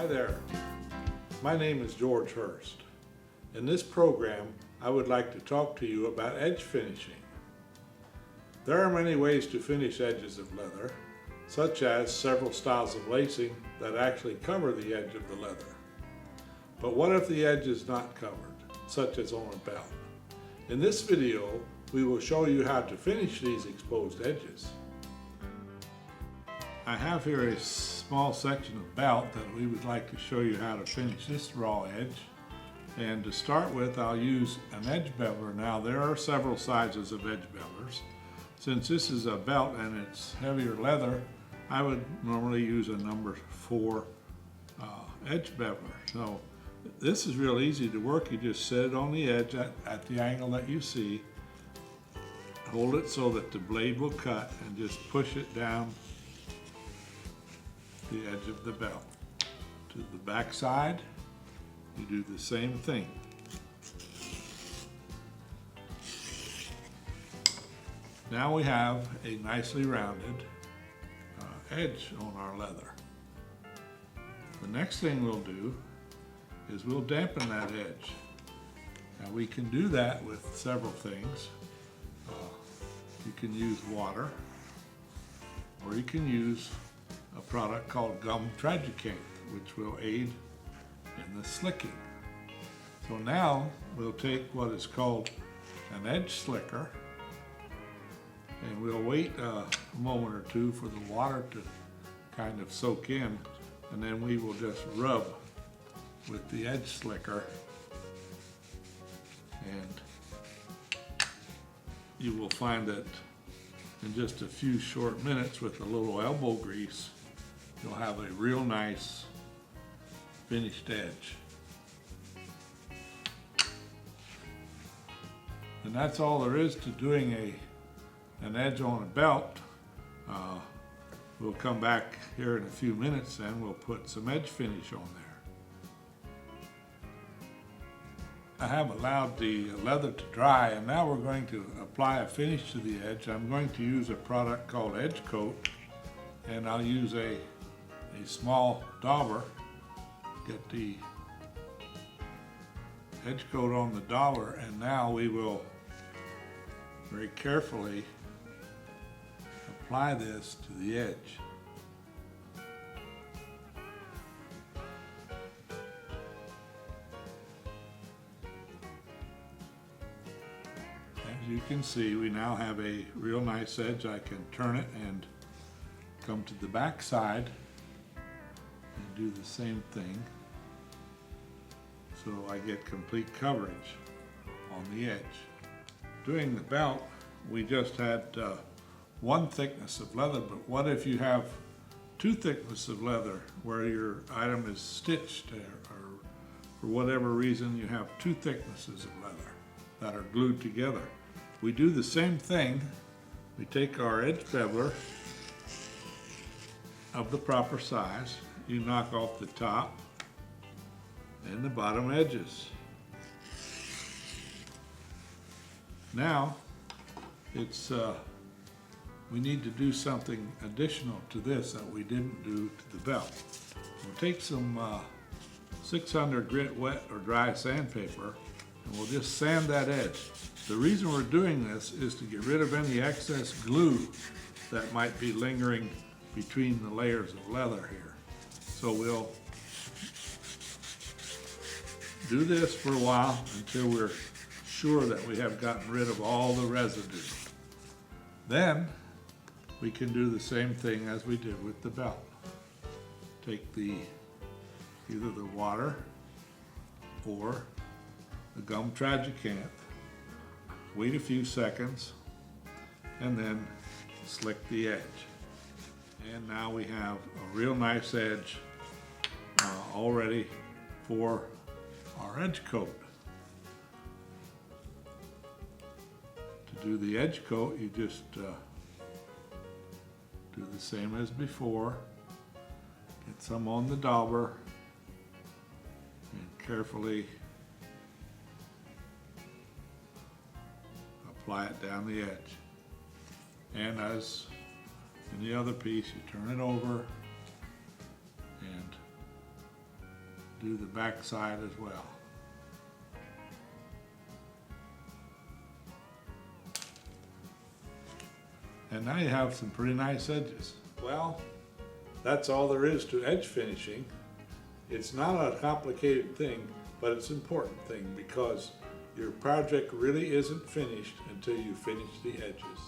Hi there, my name is George Hurst. In this program, I would like to talk to you about edge finishing. There are many ways to finish edges of leather, such as several styles of lacing that actually cover the edge of the leather. But what if the edge is not covered, such as on a belt? In this video, we will show you how to finish these exposed edges. I have here a small section of belt that we would like to show you how to finish this raw edge. And to start with, I'll use an edge beveler. Now there are several sizes of edge bevelers. Since this is a belt and it's heavier leather, I would normally use a number 4 edge beveler. So this is real easy to work. You just set it on the edge at the angle that you see. Hold it so that the blade will cut and just push it down the edge of the belt. To the back side, you do the same thing. Now we have a nicely rounded edge on our leather. The next thing we'll do is we'll dampen that edge. Now we can do that with several things. You can use water, or you can use a product called gum tragacanth, which will aid in the slicking. So now we'll take what is called an edge slicker, and we'll wait a moment or two for the water to kind of soak in, and then we will just rub with the edge slicker, and you will find that in just a few short minutes with a little elbow grease, you'll have a real nice finished edge. And that's all there is to doing an edge on a belt. We'll come back here in a few minutes and we'll put some edge finish on there. I have allowed the leather to dry, and now we're going to apply a finish to the edge. I'm going to use a product called Edge Coat, and I'll use a small dauber. Get the edge coat on the dauber, and now we will very carefully apply this to the edge. As you can see, we now have a real nice edge. I can turn it and come to the back side and do the same thing, so I get complete coverage on the edge. Doing the belt, we just had one thickness of leather, but what if you have 2 thicknesses of leather where your item is stitched, or for whatever reason you have 2 thicknesses of leather that are glued together? We do the same thing. We take our edge beveler of the proper size. You knock off the top and the bottom edges. Now we need to do something additional to this that we didn't do to the belt. We'll take some 600 grit wet or dry sandpaper, and we'll just sand that edge. The reason we're doing this is to get rid of any excess glue that might be lingering between the layers of leather here. So we'll do this for a while until we're sure that we have gotten rid of all the residue. Then we can do the same thing as we did with the belt. Take either the water or the gum tragacanth, wait a few seconds, and then slick the edge. And now we have a real nice edge all ready for our edge coat. To do the edge coat, you just do the same as before. Get some on the dauber and carefully apply it down the edge. And as in the other piece, you turn it over and do the back side as well. And now you have some pretty nice edges. Well, that's all there is to edge finishing. It's not a complicated thing, but it's an important thing because your project really isn't finished until you finish the edges.